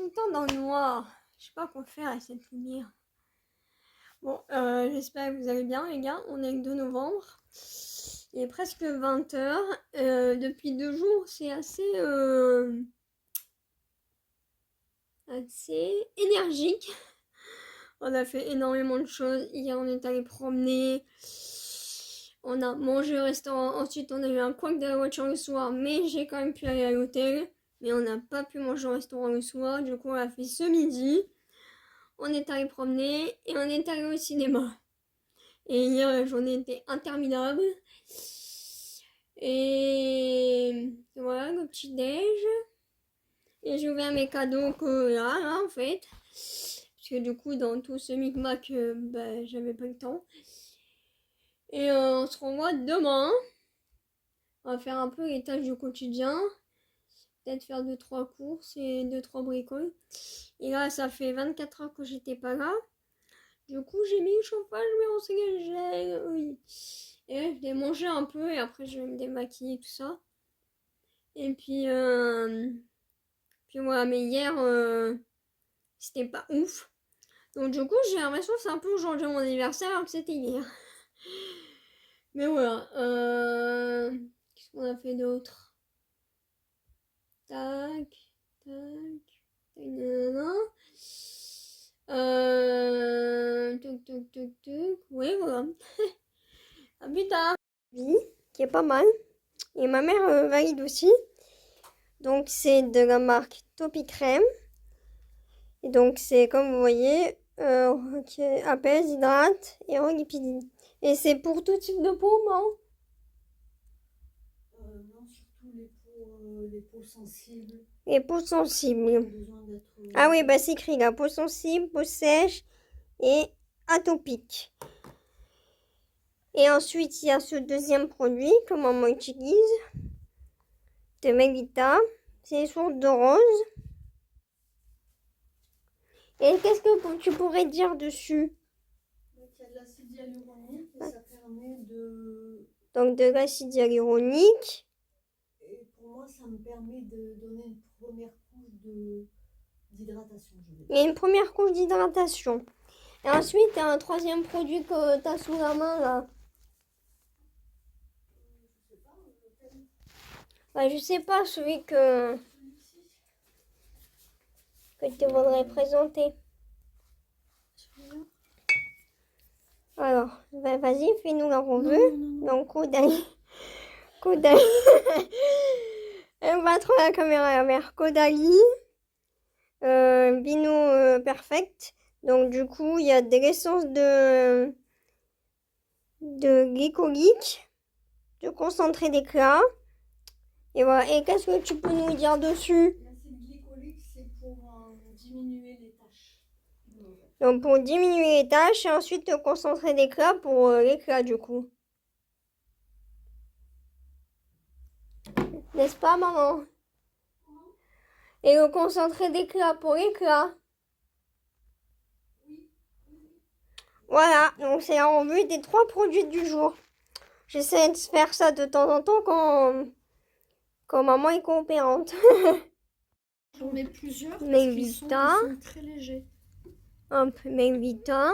le temps dans le noir. Je sais pas quoi faire avec cette lumière. Bon, j'espère que vous allez bien les gars. On est le 2 novembre. Il est presque 20h. Depuis 2 jours, c'est assez énergique. On a fait énormément de choses. Hier, on est allé promener. On a mangé au restaurant. Ensuite, on a eu un couac de la voiture le soir. Mais j'ai quand même pu aller à l'hôtel. Mais on n'a pas pu manger au restaurant le soir. Du coup, on l'a fait ce midi. On est allé promener. Et on est allé au cinéma. Et hier, la journée était interminable. Et voilà, le petit déj. Et j'ai ouvert mes cadeaux que là, en fait. Parce que du coup, dans tout ce micmac, j'avais pas le temps. Et on se revoit demain. On va faire un peu les tâches du quotidien. Peut-être faire 2-3 courses et 2-3 bricoles. Et là, ça fait 24 heures que j'étais pas là. Du coup, j'ai mis le chauffage, mais on sait que j'ai... Oui. Et là, je vais manger un peu et après, je vais me démaquiller, tout ça. Et puis voilà, mais hier, c'était pas ouf. Donc du coup, j'ai l'impression que c'est un peu aujourd'hui mon anniversaire alors que c'était hier. Mais voilà. Qu'est-ce qu'on a fait d'autre? Tac, tac, nanana. Toc, toc, toc, toc. Oui, voilà. À plus tard. Oui, qui est pas mal. Et ma mère valide aussi. Donc c'est de la marque Topi Crème. Et donc c'est comme vous voyez, qui apaise, hydrate et relipidine. Et c'est pour tout type de peau, non? Non, surtout les peaux sensibles. Les peaux sensibles. Ont besoin d'être... Ah oui, bah c'est écrit là, peau sensible, peau sèche et atopique. Et ensuite, il y a ce deuxième produit que maman utilise, de Melita. C'est source de rose. Et qu'est-ce que tu pourrais dire dessus? Donc, il y a de l'acide hyaluronique et ça permet de... Donc de l'acide hyaluronique. Et pour moi, ça me permet de donner une première couche d'hydratation. Il y a une première couche d'hydratation. Et ensuite, il y a un troisième produit que tu as sous la main là. Je sais pas, lequel? Bah, je sais pas, celui que je te voudrais présenter. Alors, bah, vas-y, fais-nous la revue. Donc, Caudalie. Caudalie. Elle va trop la caméra, la mère. Caudalie. Bino Perfect. Donc, du coup, il y a de l'essence de glycolique, de concentré d'éclat. Et voilà. Et qu'est-ce que tu peux nous dire dessus? L'acide glycolique, c'est pour diminuer les taches. Donc pour diminuer les taches et ensuite le concentré d'éclat pour l'éclat du coup. N'est-ce pas maman? Et le concentré d'éclat pour l'éclat. Voilà, donc c'est la revue des 3 produits du jour. J'essaie de faire ça de temps en temps quand maman est coopérante. J'en mets plusieurs parce qu'ils sont très légers. Hop, Melvita.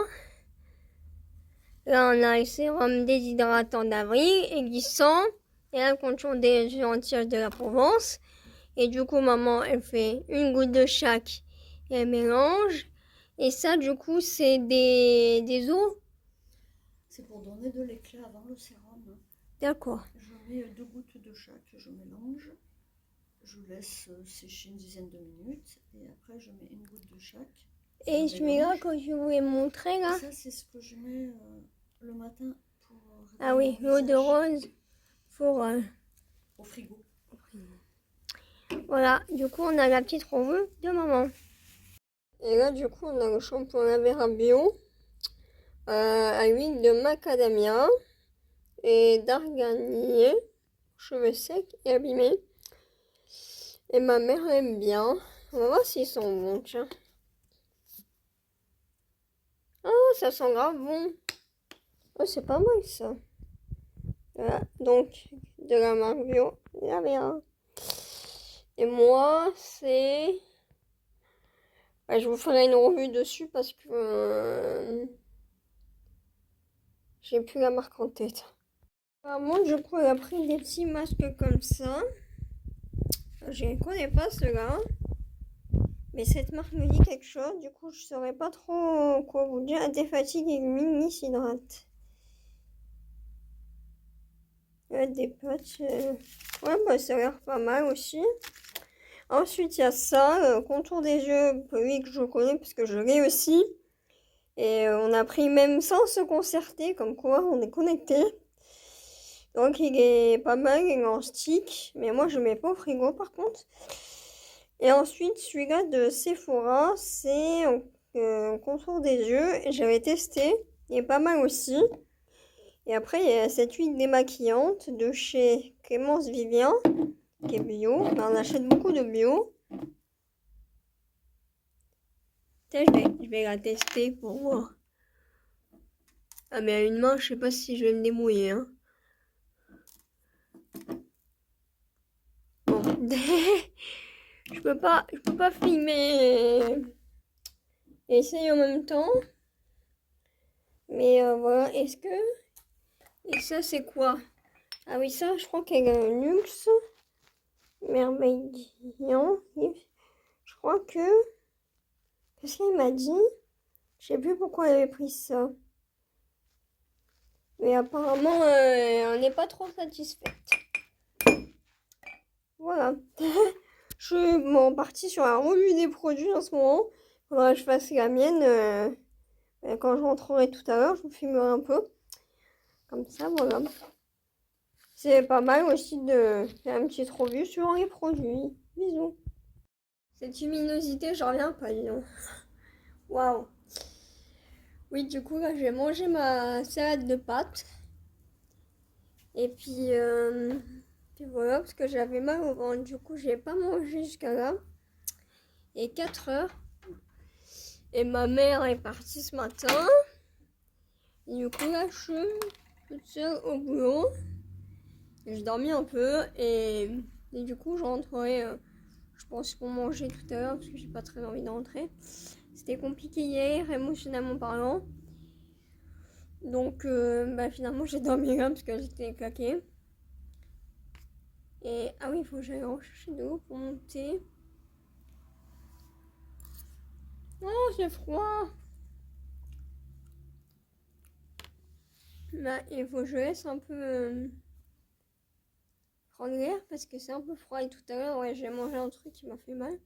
Là, on a le sérum déshydratant d'avril, aiguisant. Et là, le contour des anti-âges de la Provence. Et du coup, maman, elle fait une goutte de chaque et elle mélange. Et ça, du coup, c'est des os. C'est pour donner de l'éclat avant le sérum. D'accord. Je mets 2 gouttes de chaque, je mélange. Je laisse sécher une dizaine de minutes. Et après, je mets une goutte de chaque. Et celui-là que je voulais montrer, là. Ça, c'est ce que je mets le matin pour... ah oui, l'eau de rose pour... au frigo. Voilà, du coup, on a la petite revue de maman. Et là, du coup, on a le shampoing La Vera bio à l'huile de macadamia et d'arganier, cheveux secs et abîmés. Et ma mère aime bien. On va voir s'ils sont bons, tiens. Ah, ça sent grave bon. Oh, c'est pas mal ça. Voilà, donc de la marque bio, La Vera. Et moi, c'est Ouais, je vous ferai une revue dessus parce que j'ai plus la marque en tête. Apparemment, je crois qu'il a pris des petits masques comme ça. Je ne connais pas ceux-là. Mais cette marque me dit quelque chose. Du coup, je saurais pas trop quoi vous dire. Anti-fatigue et mini s'hydrate. Des patchs. Ouais, bah ça a l'air pas mal aussi. Ensuite, il y a ça. Contour des yeux. Oui, que je connais parce que je l'ai aussi. Et on a pris même sans se concerter. Comme quoi, on est connecté. Donc, il est pas mal. Il est en stick. Mais moi, je mets pas au frigo par contre. Et ensuite, celui-là de Sephora, c'est contour des yeux. Et j'avais testé. Il est pas mal aussi. Et après, il y a cette huile démaquillante de chez Clémence Vivien, qui est bio. Ben, on achète beaucoup de bio. Tiens, je vais la tester pour voir. Ah, mais à une main, je sais pas si je vais me débrouiller. Hein. Bon. je peux pas filmer et essayer en même temps. Mais voilà, est-ce que... Et ça, c'est quoi? Ah oui, ça, je crois qu'elle a un luxe. Merveillant. Je crois que... Qu'est-ce qu'elle m'a dit? Je sais plus pourquoi elle avait pris ça. Mais apparemment, on n'est pas trop satisfaite. Voilà. Je suis partie sur la revue des produits en ce moment. Faudra que je fasse la mienne. Quand je rentrerai tout à l'heure, je vous filmerai un peu. Comme ça, voilà. C'est pas mal aussi de faire une petite revue sur les produits. Bisous. Cette luminosité, j'en reviens pas, dis donc. Waouh. Oui, du coup, là, je vais manger ma salade de pâtes. Et puis voilà, parce que j'avais mal au ventre. Du coup, j'ai pas mangé jusqu'à là. Et 4 heures. Et ma mère est partie ce matin. Et du coup, là, je suis toute seule au boulot. J'ai dormi un peu. Et du coup, je rentrerai, je pense, pour manger tout à l'heure. Parce que j'ai pas très envie de rentrer. C'était compliqué hier, émotionnellement parlant. Donc, finalement, j'ai dormi là parce que j'étais claquée. Et ah oui, il faut que j'aille rechercher de l'eau pour monter. Oh, c'est froid. Là, il faut que je laisse un peu prendre l'air parce que c'est un peu froid. Et tout à l'heure, ouais, j'ai mangé un truc qui m'a fait mal.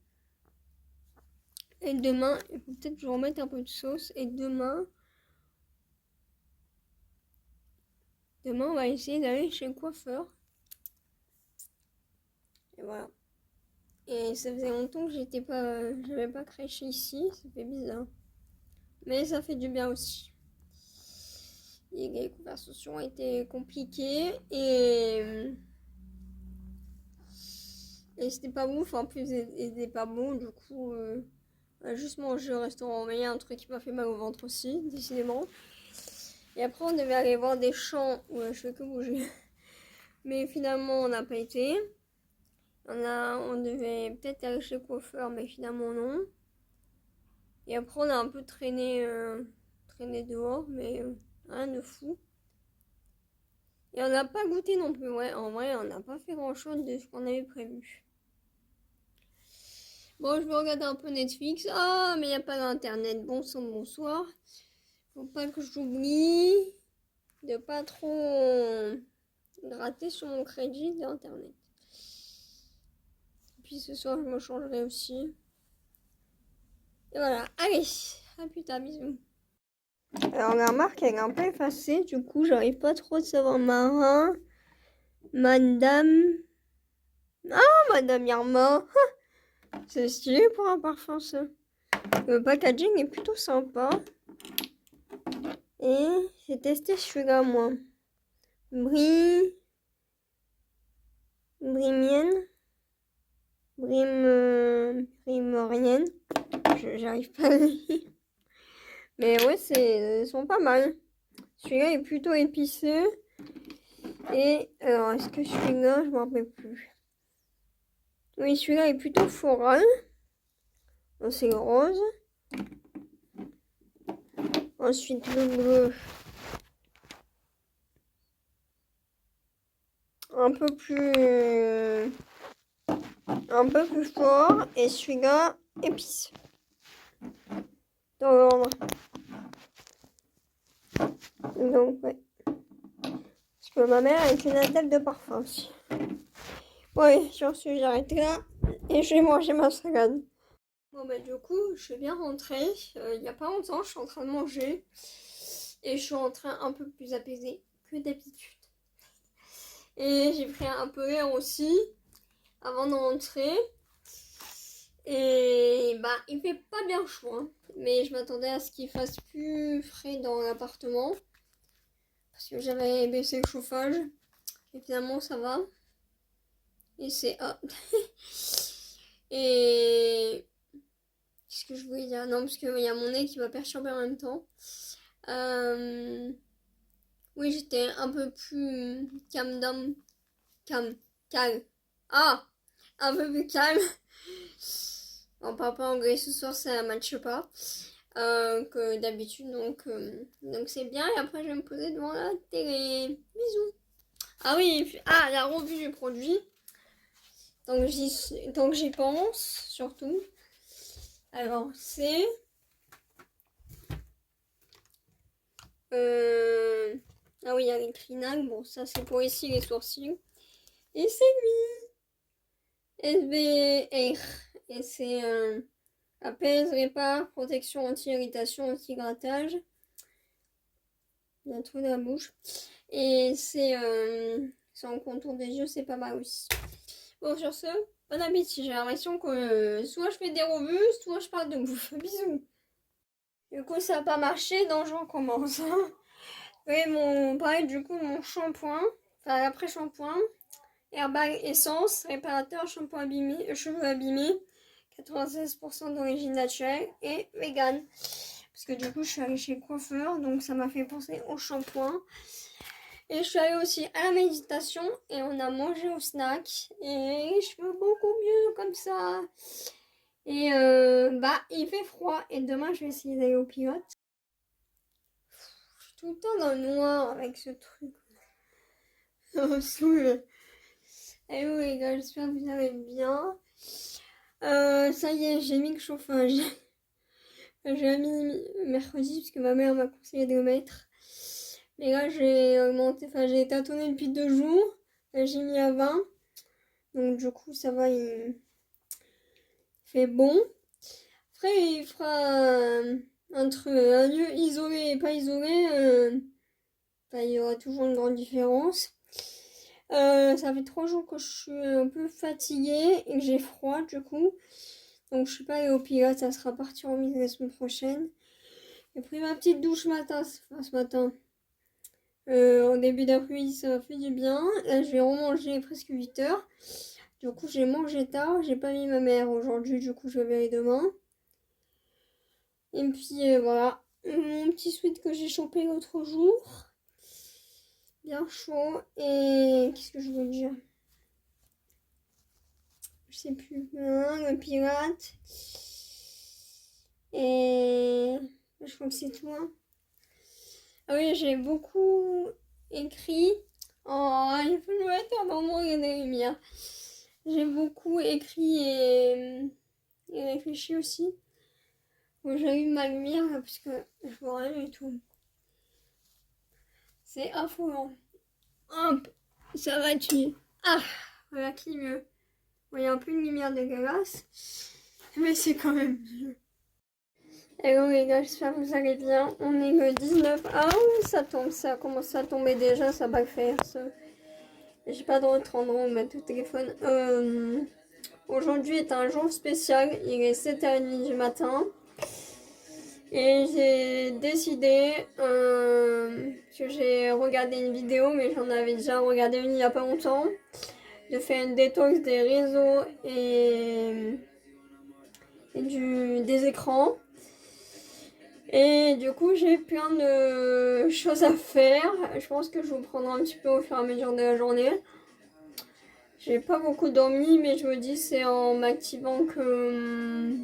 Et demain, il faut peut-être que je remette un peu de sauce. Et demain, on va essayer d'aller chez le coiffeur. Et voilà. Et ça faisait longtemps que j'avais pas crêché ici. Ça fait bizarre. Mais ça fait du bien aussi. Et les conversations étaient compliquées et c'était pas ouf. En plus, c'était pas bon. Du coup, on a juste mangé au restaurant. Mais il y a un truc qui m'a fait mal au ventre aussi, décidément. Et après, on devait aller voir des champs. Ouais, je fais que bouger. Mais finalement, on n'a pas été. On devait peut-être aller chez le coiffeur, mais finalement, non. Et après, on a un peu traîné dehors, mais rien de fou. Et on n'a pas goûté non plus. Ouais, en vrai, on n'a pas fait grand-chose de ce qu'on avait prévu. Bon, je vais regarder un peu Netflix. Ah, mais il n'y a pas d'internet. Bon sang, bonsoir. Faut pas que j'oublie de pas trop gratter sur mon crédit d'internet. Puis ce soir, je me changerai aussi. Et voilà. Allez, à plus tard, bisous. Alors la marque elle est un peu effacée, du coup j'arrive pas trop à savoir marin. Madame Irma. C'est stylé pour un parfum ça. Le packaging est plutôt sympa. Et j'ai testé celui-là moi. Brimorienne. J'arrive pas à le lire. Mais ouais, ils sont pas mal. Celui-là est plutôt épicé. Et alors, est-ce que celui-là, je m'en rappelle plus. Oui, celui-là est plutôt floral. Donc, c'est le rose. Ensuite, le bleu. Un peu plus fort. Et celui-là, épice. Dans l'ordre. Donc, ouais. Parce que ma mère est une adepte de parfum aussi. Ouais, sur ce, j'arrête là. Et je vais manger ma salade. Bon, bah, du coup, je suis bien rentrée. Il n'y a pas longtemps, je suis en train de manger. Et je suis en train un peu plus apaisée que d'habitude. Et j'ai pris un peu d'air aussi avant de rentrer. Et bah, il fait pas bien chaud, hein. Mais je m'attendais à ce qu'il fasse plus frais dans l'appartement. Parce que j'avais baissé le chauffage. Et finalement, ça va. Et c'est... Ah. Et... Qu'est-ce que je voulais dire? Non, parce qu'il y a mon nez qui va perturber en même temps. Oui, j'étais un peu plus calme. Ah! Un peu plus calme. On parle pas anglais ce soir, ça matche pas. Que d'habitude, donc c'est bien. Et après, je vais me poser devant la télé. Bisous. Ah oui, la revue du produit. Donc j'y pense, surtout. Alors, c'est... Ah oui, il y a les Crinac. Bon, ça, c'est pour ici les sourcils. Et c'est lui. SBR. Et c'est apaise, répare, protection anti-irritation, anti-grattage. Il y a tout dans la bouche. Et c'est en contour des yeux, c'est pas mal aussi. Bon, sur ce, bon appétit. J'ai l'impression que soit je fais des revues, soit je parle de bouffe. Bisous. Du coup, ça n'a pas marché, donc je recommence. Oui, pareil, du coup, mon shampoing, enfin l'après-shampoing, Herbal Essence, réparateur, shampoing abîmé, cheveux abîmés, 96% d'origine naturelle et vegan. Parce que du coup, je suis allée chez le coiffeur, donc ça m'a fait penser au shampoing. Et je suis allée aussi à la méditation et on a mangé au snack. Et je veux beaucoup mieux comme ça. Et il fait froid et demain, je vais essayer d'aller au pilote. Je suis tout le temps dans le noir avec ce truc. Ça me saoule. Hello les gars, j'espère que vous allez bien. Ça y est, j'ai mis le chauffage. J'ai mis mercredi parce que ma mère m'a conseillé de le mettre. Mais là, j'ai tâtonné depuis 2 jours. Là, j'ai mis à 20. Donc du coup, ça va, il fait bon. Après, il fera entre un lieu isolé et pas isolé. Il y aura toujours une grande différence. Ça fait 3 jours que je suis un peu fatiguée et que j'ai froid du coup. Donc je suis pas allée au pilote, ça sera parti en mise la semaine prochaine. J'ai pris ma petite douche ce matin. Au début d'après-midi, ça m'a fait du bien. Là, je vais remanger presque 8 heures. Du coup, j'ai mangé tard. J'ai pas mis ma mère aujourd'hui, du coup, je vais aller demain. Et puis voilà, mon petit sweat que j'ai chopé l'autre jour. Bien chaud. Et qu'est-ce que je veux dire? Je sais plus. Le pirate. Et je crois que c'est tout. Hein. Ah oui, j'ai beaucoup écrit. Oh, il faut le mettre un moment, il y a des lumières. J'ai beaucoup écrit et réfléchi aussi. Bon, j'ai eu ma lumière là, parce que je vois rien du tout. C'est affolant. Hop, ça va tuer. Ah, voilà qui est mieux. Bon, il y a un peu une lumière dégueulasse, mais c'est quand même mieux. Hello les gars, j'espère que vous allez bien. On est le 19. Ah oui, ça tombe, ça commence à tomber déjà, ça va le faire. J'ai pas de autre endroit où mettre le téléphone. Aujourd'hui est un jour spécial, il est 7h30 du matin. Et j'ai décidé que j'ai regardé une vidéo, mais j'en avais déjà regardé une il y a pas longtemps, de faire une détox des réseaux et des écrans. Et du coup, j'ai plein de choses à faire. Je pense que je vous prendrai un petit peu au fur et à mesure de la journée. J'ai pas beaucoup dormi, mais je me dis c'est en m'activant que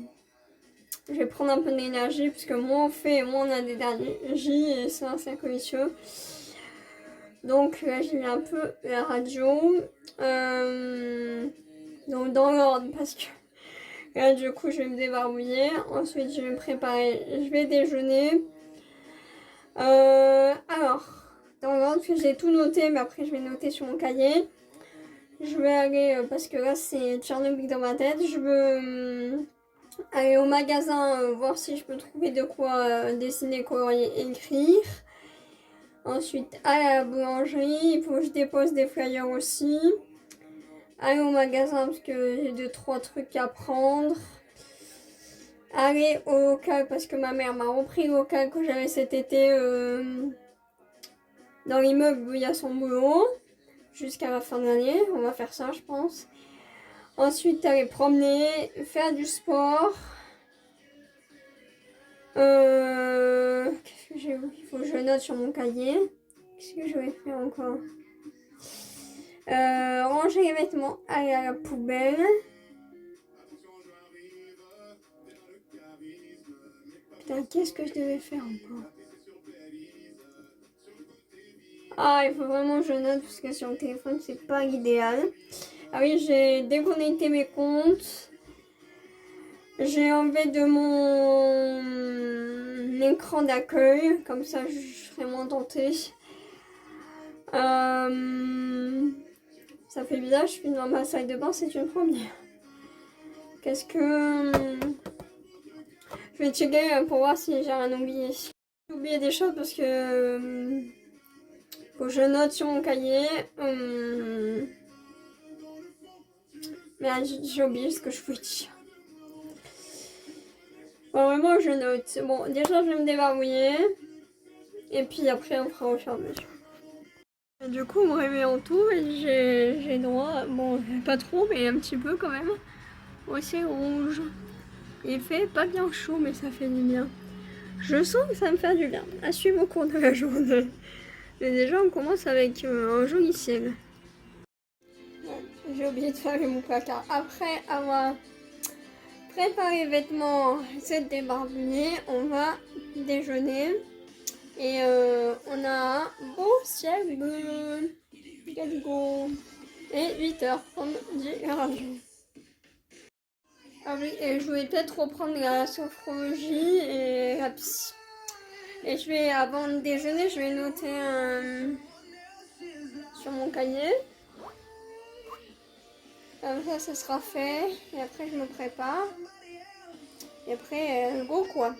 je vais prendre un peu d'énergie, parce que moins on fait, moins on a d'énergie, et c'est un cercle vicieux. Donc là, j'ai mis un peu la radio. Donc dans l'ordre, parce que là, du coup, je vais me débarbouiller. Ensuite, je vais me préparer. Je vais déjeuner. Alors, dans l'ordre, que j'ai tout noté, mais après, je vais noter sur mon cahier. Je vais aller, parce que là, c'est Tchernobyl dans ma tête. Je veux aller au magasin, voir si je peux trouver de quoi dessiner, colorier, écrire. Ensuite, à la boulangerie, il faut que je dépose des flyers aussi. Aller au magasin parce que j'ai 2-3 trucs à prendre. Aller au local parce que ma mère m'a repris le local que j'avais cet été dans l'immeuble où il y a son boulot. Jusqu'à la fin de l'année, on va faire ça je pense. Ensuite, aller promener, faire du sport. Qu'est-ce que j'ai? Il faut que je note sur mon cahier. Qu'est-ce que je vais faire encore? Ranger les vêtements, aller à la poubelle. Putain, qu'est-ce que je devais faire encore? Ah, il faut vraiment que je note parce que sur le téléphone, c'est pas l'idéal. Ah oui, j'ai déconnecté mes comptes. J'ai enlevé de mon écran d'accueil. Comme ça, je serai moins tentée. Ça fait bizarre, je suis dans ma salle de bain, c'est une première. Qu'est-ce que... Je vais checker pour voir si j'ai rien oublié. J'ai oublié des choses parce que... faut que je note sur mon cahier. Mais j'ai oublié ce que je voulais dire. Bon, vraiment, je note. Bon, déjà, je vais me débarbouiller. Et puis après, on fera au fur et à mesure. Et du coup, on me réveille en tout et j'ai droit, bon, pas trop, mais un petit peu quand même, au ciel rouge. Il fait pas bien chaud, mais ça fait du bien. Je sens que ça me fait du bien. À suivre au cours de la journée. Et déjà, on commence avec un joli ciel. Ouais, j'ai oublié de faire mon placard. Après avoir préparé les vêtements, s'être débarbouillé, on va déjeuner. Et on a un beau ciel bleu. Let's go. Et 8h, comme dit radio. Ah oui, et je voulais peut-être reprendre la sophrologie et la psy. Et je vais, avant de déjeuner, je vais noter sur mon cahier. Comme ça sera fait. Et après, je me prépare. Et après, go quoi.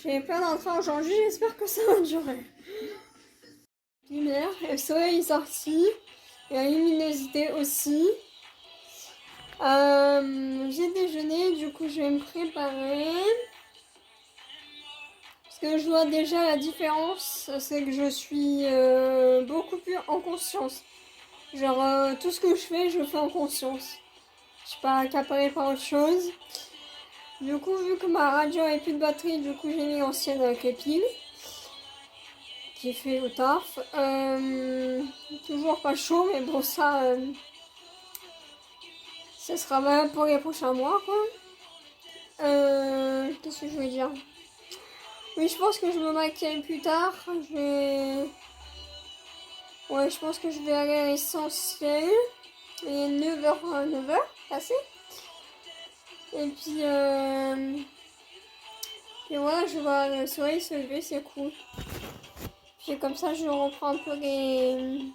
J'ai plein d'entrées aujourd'hui, j'espère que ça va durer. Lumière, le soleil est sorti. Et la luminosité aussi. J'ai déjeuné, du coup, je vais me préparer. Ce que je vois déjà la différence, c'est que je suis beaucoup plus en conscience. Genre tout ce que je fais en conscience. Je suis pas accaparée par autre chose. Du coup, vu que ma radio avait plus de batterie, du coup j'ai mis l'ancienne avec les piles. Qui fait au taf. Toujours pas chaud, mais bon ça sera valable pour les prochains mois quoi. Qu'est-ce que je voulais dire? Oui, je pense que je me maquille plus tard. Ouais, je pense que je vais aller à l'essentiel. Il est 9h passé. Et puis, et voilà, je vois le soleil se lever, c'est cool. Puis comme ça, je reprends un peu les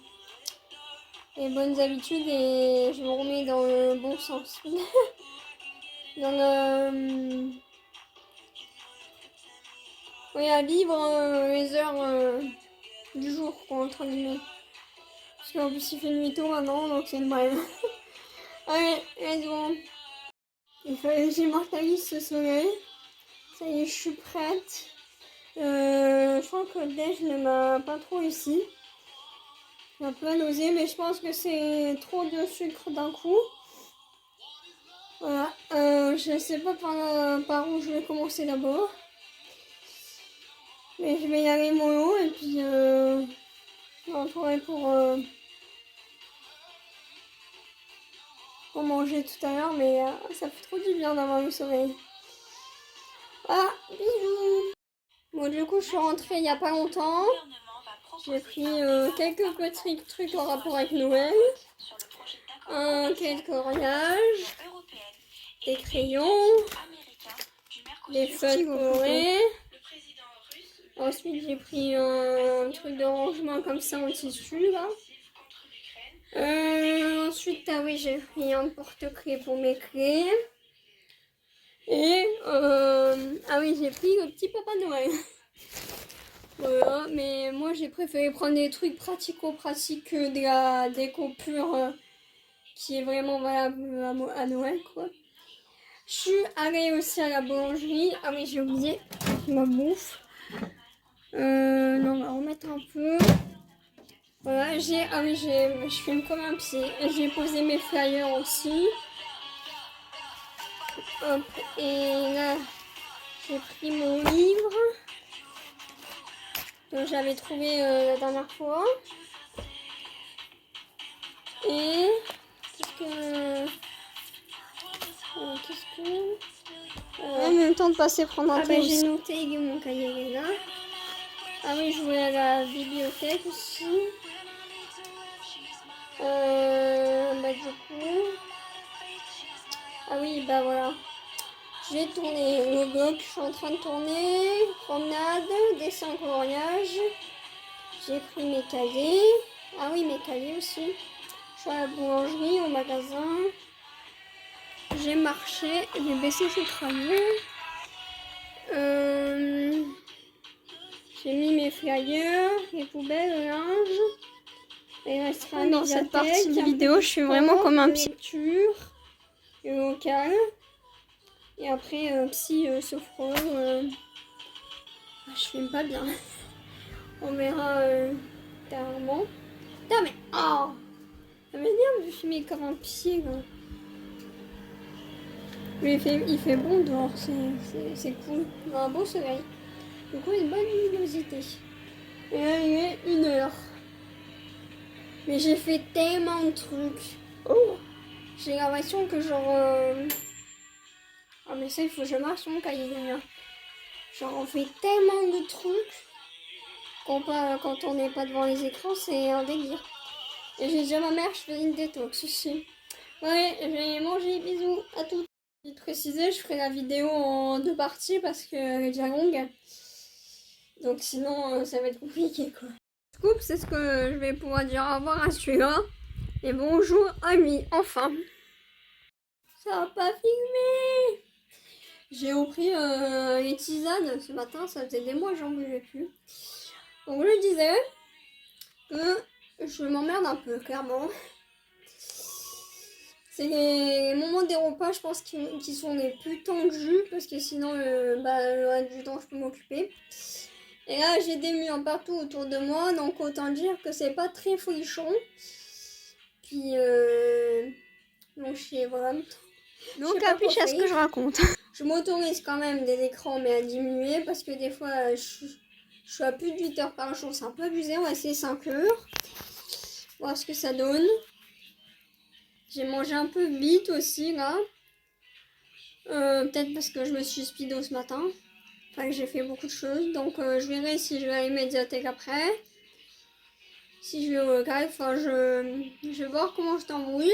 bonnes habitudes et je me remets dans le bon sens. Dans le... Oui, à vivre les heures du jour, quoi, entre guillemets. Parce qu'en plus, il fait nuit tôt maintenant, donc c'est une brève. Allez, let's go. Il fallait que j'immortalise ce soleil. Ça y est, je suis prête. Je crois que le déj ne m'a pas trop réussi. J'ai un peu nausée, mais je pense que c'est trop de sucre d'un coup. Voilà. Je sais pas par où je vais commencer d'abord. Mais je vais y aller mollo et puis je me retrouverai pour... pour manger tout à l'heure, mais ça fait trop du bien d'avoir le sommeil. Ah, bisous. Bon, du coup, je suis rentrée il y a pas longtemps. J'ai pris quelques petits trucs en rapport avec Noël. Quelques coriages, des crayons, des feuilles colorées. Ensuite, j'ai pris un truc de rangement comme ça en tissu, là. Ensuite, ah oui, j'ai pris un porte-clés pour mes clés. Et, ah oui, j'ai pris le petit Papa Noël. Voilà, mais moi, j'ai préféré prendre des trucs pratico-pratiques que de la déco pure qui est vraiment valable à Noël, quoi. Je suis allée aussi à la boulangerie. Ah oui, j'ai oublié ma bouffe. Non, on va remettre un peu. Voilà, je filme comme un pied. J'ai posé mes flyers aussi. Hop, et là, j'ai pris mon livre que j'avais trouvé la dernière fois. Et en même temps de passer prendre un thé. J'ai noté mon cahier là. Ah oui, je voulais à la bibliothèque aussi. Du coup. Ah oui, bah voilà. J'ai tourné le blog, je suis en train de tourner. Promenade, dessin coloriage. J'ai pris mes cahiers. Ah oui, mes cahiers aussi. Je suis à la boulangerie, au magasin. J'ai marché, j'ai baissé ce crayon. J'ai mis mes flyers, les poubelles, le linge. Et il restera dans cette partie de vidéo, je suis vraiment comme un psy. Lecture, le local. Et après, psy sophrologue. Je filme pas bien. On verra carrément. Putain, mais oh! Ça m'énerve de filmer comme un psy là. Mais il fait bon dehors, c'est cool. Il y a un beau soleil. Du coup, une bonne luminosité. Et là, il est 1h. Mais j'ai fait tellement de trucs. Oh! J'ai l'impression que genre... Ah mais ça, il faut que je marche sur mon cahier déjà. Genre, on fait tellement de trucs quand on n'est pas devant les écrans, c'est un délire. Et j'ai dit à ma mère, je fais une détox aussi. Ouais, j'ai mangé, bisous, à toutes. J'ai précisé, je ferai la vidéo en 2 parties parce qu'elle est déjà longue. Donc sinon, ça va être compliqué quoi. Scoop, c'est ce que je vais pouvoir dire au revoir à celui-là. Et bonjour à lui, enfin. Ça a pas filmé. J'ai repris les tisanes ce matin, ça faisait des mois, j'en buvais plus. Donc je disais que je m'emmerde un peu, clairement. C'est les moments des repas, je pense, qui sont les plus tendus, parce que sinon, le reste du temps, je peux m'occuper. Et là, j'ai des murs partout autour de moi, donc autant dire que c'est pas très folichon. Puis, donc je sais vraiment... Donc, capiche à ce que je raconte. Je m'autorise quand même des écrans, mais à diminuer, parce que des fois, je suis à plus de 8 heures par jour, c'est un peu abusé, on va essayer 5 heures. Voir ce que ça donne. J'ai mangé un peu vite aussi, là. Peut-être parce que je me suis speedo ce matin. Enfin, que j'ai fait beaucoup de choses. Donc, je verrai si je vais à la médiathèque après. Si je vais au local. Enfin, je vais voir comment je t'embrouille.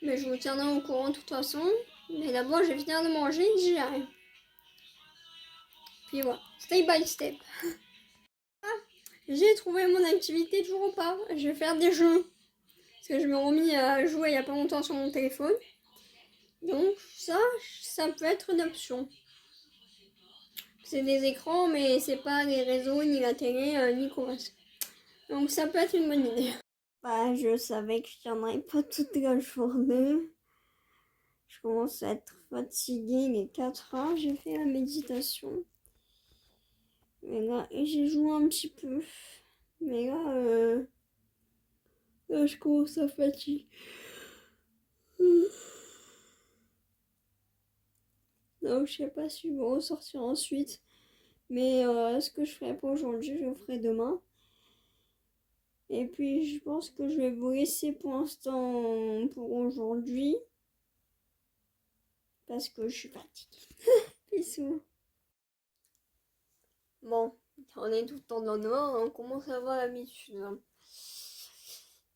Mais je vous tiendrai au courant de toute façon. Mais d'abord, je vais finir de manger et j'y arrive. Puis voilà. Step by step. J'ai trouvé mon activité du repas. Je vais faire des jeux. Parce que je me remis à jouer il n'y a pas longtemps sur mon téléphone. Donc, ça peut être une option. C'est des écrans, mais c'est pas les réseaux, ni la télé, ni quoi. Donc ça peut être une bonne idée. Bah, je savais que je tiendrais pas toute la journée. Je commence à être fatiguée, les 4 heures, j'ai fait la méditation. Mais là, et j'ai joué un petit peu. Mais là je commence à fatiguer. Donc je sais pas si je vais ressortir ensuite. Mais ce que je ferai pour aujourd'hui, je le ferai demain. Et puis je pense que je vais vous laisser pour l'instant pour aujourd'hui. Parce que je suis fatiguée. Bisous. Bon, on est tout le temps dans le noir, on commence à avoir l'habitude.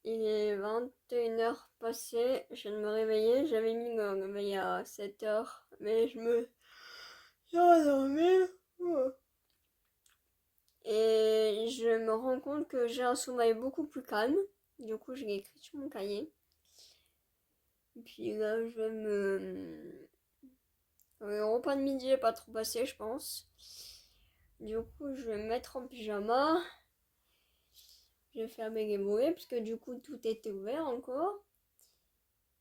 Il est 21h passées, je viens de me réveiller. J'avais mis le réveil à 7h, mais je me suis endormie. Et je me rends compte que j'ai un sommeil beaucoup plus calme. Du coup, je l'ai écrit sur mon cahier. Et puis là, je vais le repas de midi est pas trop passé, je pense. Du coup, je vais me mettre en pyjama. Je vais fermer les volets parce que du coup, tout était ouvert encore.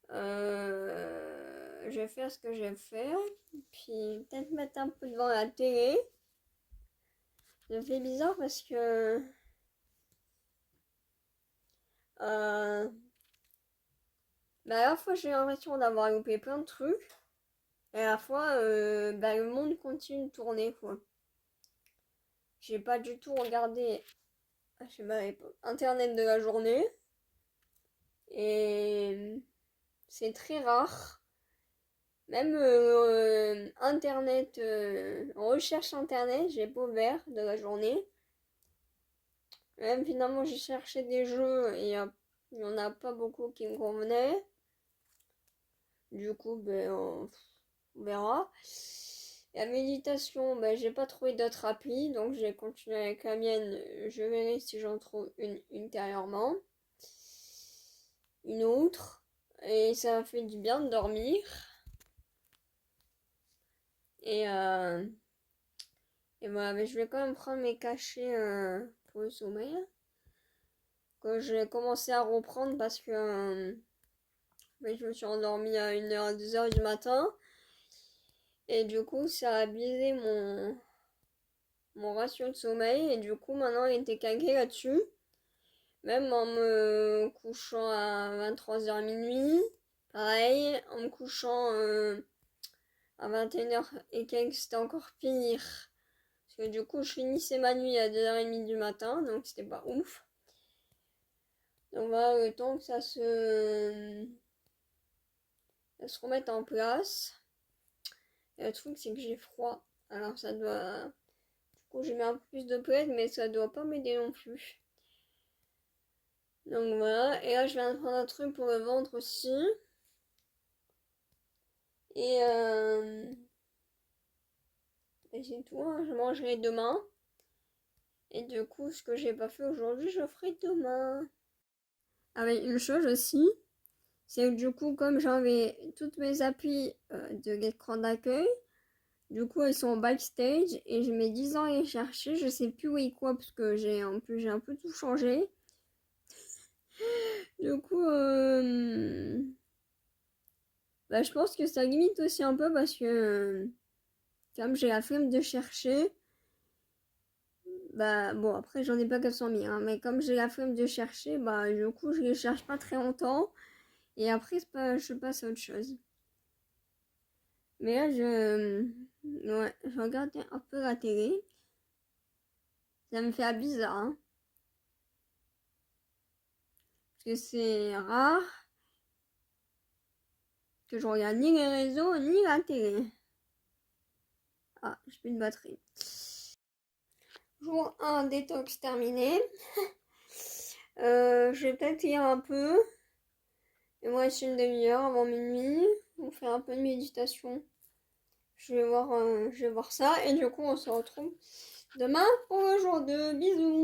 Je vais faire ce que j'ai à faire. Puis peut-être mettre un peu devant la télé. Ça fait bizarre parce que à la fois j'ai l'impression d'avoir loupé plein de trucs. Et à la fois le monde continue de tourner quoi. J'ai pas du tout regardé je sais pas, internet de la journée. Et c'est très rare. Même internet, recherche internet, j'ai pas ouvert de la journée. Même finalement, j'ai cherché des jeux et il y en a pas beaucoup qui me convenaient. Du coup, on verra. La méditation, j'ai pas trouvé d'autres applis, donc j'ai continué avec la mienne. Je verrai si j'en trouve une ultérieurement. Une autre. Et ça m'a fait du bien de dormir. Et voilà, mais je vais quand même prendre mes cachets pour le sommeil. Que j'ai commencé à reprendre parce que je me suis endormie à 1h, 2h du matin. Et du coup, ça a biaisé mon ratio de sommeil. Et du coup, maintenant, il était calqué là-dessus. Même en me couchant à 23h minuit. Pareil, en me couchant à 21h et quelques, c'était encore pire. Parce que du coup, je finissais ma nuit à 2h30 du matin, donc c'était pas ouf. Donc voilà, le temps que ça se remette en place. Et le truc, c'est que j'ai froid. Alors ça doit... Du coup, j'ai mis un peu plus de plaid, mais ça doit pas m'aider non plus. Donc voilà, et là, je viens de prendre un truc pour le ventre aussi. Et c'est tout, hein. Je mangerai demain. Et du coup, ce que j'ai pas fait aujourd'hui, je ferai demain. Avec une chose aussi, c'est que du coup, comme j'avais toutes mes applis de l'écran d'accueil, du coup, elles sont en backstage et je mets 10 ans à les chercher. Je sais plus où est quoi parce que j'ai un peu tout changé. Du coup, je pense que ça limite aussi un peu parce que comme j'ai la flemme de chercher, bon après j'en ai pas 400 000, hein, mais comme j'ai la flemme de chercher, du coup je les cherche pas très longtemps et après je passe à autre chose. Mais là je regarde un peu la télé. Ça me fait bizarre, hein. Parce que c'est rare que je regarde ni les réseaux ni la télé. Ah, j'ai plus de batterie. Jour 1, détox terminé. Je vais peut-être lire un peu. Et moi, c'est une demi-heure avant minuit. On fait un peu de méditation. Je vais voir ça. Et du coup, on se retrouve demain pour le jour 2. Bisous.